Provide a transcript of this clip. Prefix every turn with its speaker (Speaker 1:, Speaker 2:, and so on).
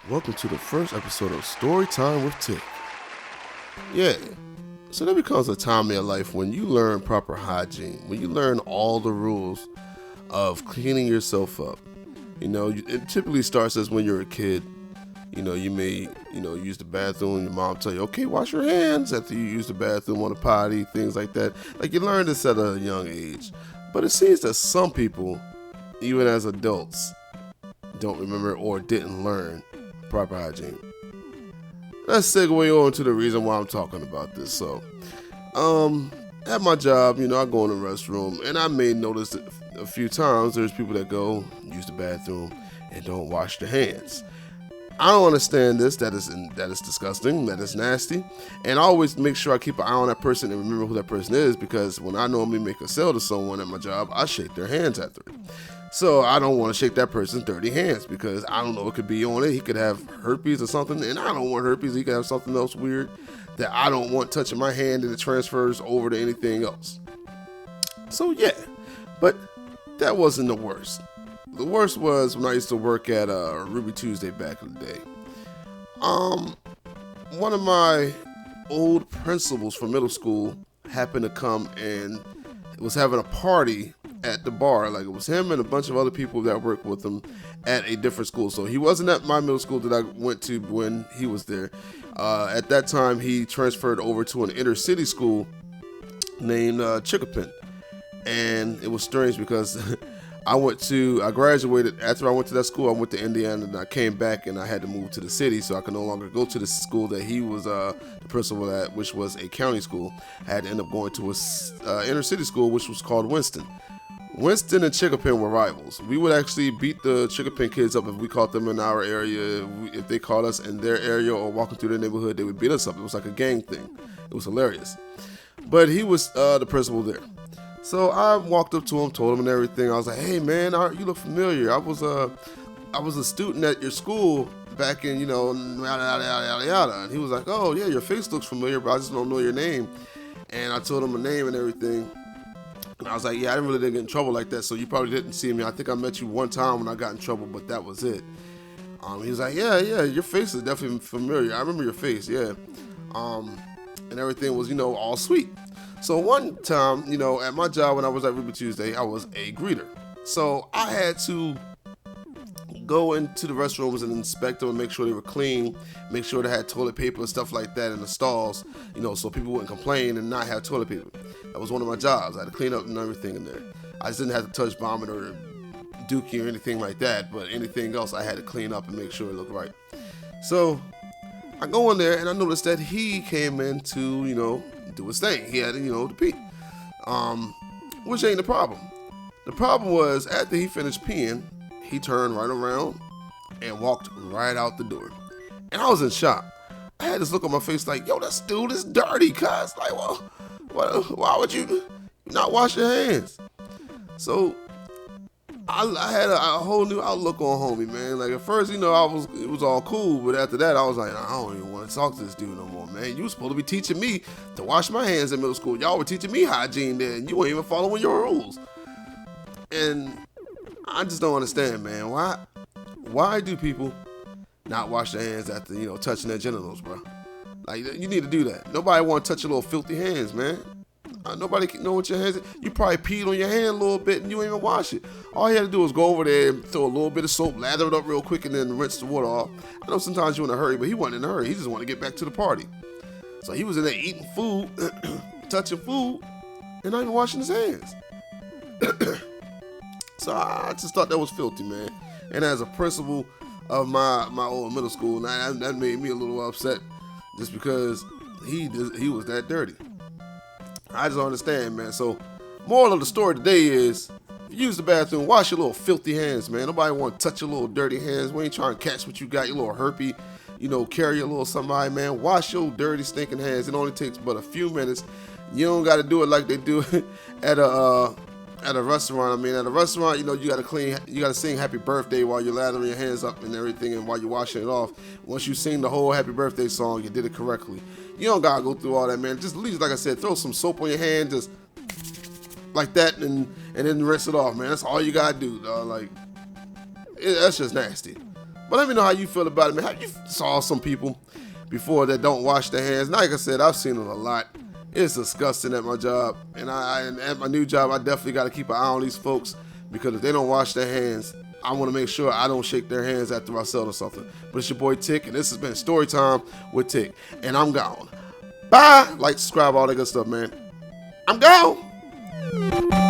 Speaker 1: Welcome to the first episode of Story Time with Tick. Yeah, so there becomes a time in your life when you learn proper hygiene, when you learn all the rules of cleaning yourself up. It typically starts as when you're a kid. You may, use the bathroom, your mom tell you, okay, wash your hands after you use the bathroom on the potty, things like that. Like you learn this at a young age. But it seems that some people, even as adults, don't remember or didn't learn proper hygiene. Let's segue on to the reason why I'm talking about this. So, at my job, I go in the restroom, and I may notice that a few times there's people that go use the bathroom and don't wash their hands. I don't understand this. That is disgusting. That is nasty. And I always make sure I keep an eye on that person and remember who that person is, because when I normally make a sale to someone at my job, I shake their hands after it. So I don't want to shake that person's dirty hands, because I don't know what could be on it. He could have herpes or something, and I don't want herpes. He could have something else weird that I don't want touching my hand, and it transfers over to anything else. So yeah, but that wasn't the worst. The worst was when I used to work at Ruby Tuesday back in the day. One of my old principals from middle school happened to come and was having a party at the bar. Like, it was him and a bunch of other people that worked with him at a different school. So he wasn't at my middle school that I went to when he was there. At that time, he transferred over to an inner city school named Chickapin. And it was strange because I graduated. After I went to that school, I went to Indiana, and I came back and I had to move to the city, so I could no longer go to the school that he was the principal at, which was a county school. I had to end up going to a inner city school, which was called Winston. Winston and Chickapin were rivals. We would actually beat the Chickapin kids up if we caught them in our area. If they caught us in their area or walking through their neighborhood, they would beat us up. It was like a gang thing. It was hilarious. But he was the principal there. So I walked up to him, told him and everything. I was like, "Hey man, you look familiar. I was a student at your school back in, yada yada yada yada." And he was like, "Oh yeah, your face looks familiar, but I just don't know your name." And I told him my name and everything. And I was like, "Yeah, I really didn't get in trouble like that, so you probably didn't see me. I think I met you one time when I got in trouble, but that was it." He was like, "Yeah, your face is definitely familiar. I remember your face, yeah." And everything was, all sweet. So one time, at my job when I was at Ruby Tuesday, I was a greeter. So I had to go into the restrooms and inspect them and make sure they were clean, make sure they had toilet paper and stuff like that in the stalls, so people wouldn't complain and not have toilet paper. That was one of my jobs. I had to clean up and everything in there. I just didn't have to touch vomit or dookie or anything like that, but anything else I had to clean up and make sure it looked right. So I go in there and I noticed that he came in to, do his thing. He had to pee. Which ain't the problem. The problem was, after he finished peeing, he turned right around and walked right out the door. And I was in shock. I had this look on my face like, "Yo, this dude is dirty, cuz. Like, well, why would you not wash your hands?" So I had a whole new outlook on homie, man. Like, at first, it was all cool, but after that, I was like, I don't even want to talk to this dude no more, man. You were supposed to be teaching me to wash my hands in middle school. Y'all were teaching me hygiene there, and you weren't even following your rules. And I just don't understand, man. Why do people not wash their hands after, touching their genitals, bro? Like, you need to do that. Nobody want to touch your little filthy hands, man. Nobody can know what your hands. You probably peed on your hand a little bit and you ain't even wash it. All you had to do was go over there and throw a little bit of soap, lather it up real quick, and then rinse the water off. I know sometimes you're in a hurry, but he wasn't in a hurry. He just wanted to get back to the party. So he was in there eating food, touching food, and not even washing his hands. So I just thought that was filthy, man. And as a principal of my old middle school, that made me a little upset, just because he was that dirty. I just don't understand, man. So, moral of the story today is, if you use the bathroom, wash your little filthy hands, man. Nobody want to touch your little dirty hands. We ain't trying to catch what you got, your little herpes, carry a little somebody, man. Wash your dirty, stinking hands. It only takes but a few minutes. You don't got to do it like they do at a restaurant. I mean, at a restaurant, you got to sing happy birthday while you're lathering your hands up and everything, and while you're washing it off. Once you sing the whole happy birthday song, you did it correctly. You don't got to go through all that, man. Just at least, like I said, throw some soap on your hand, just like that, and then rinse it off, man. That's all you got to do, dog. Like, that's just nasty. But let me know how you feel about it, man. Have you saw some people before that don't wash their hands? Like I said, I've seen it a lot. It's disgusting at my job, and at my new job, I definitely got to keep an eye on these folks, because if they don't wash their hands, I want to make sure I don't shake their hands after I sell or something. But it's your boy Tick, and this has been Story Time with Tick, and I'm gone. Bye. Like, subscribe, all that good stuff, man. I'm gone.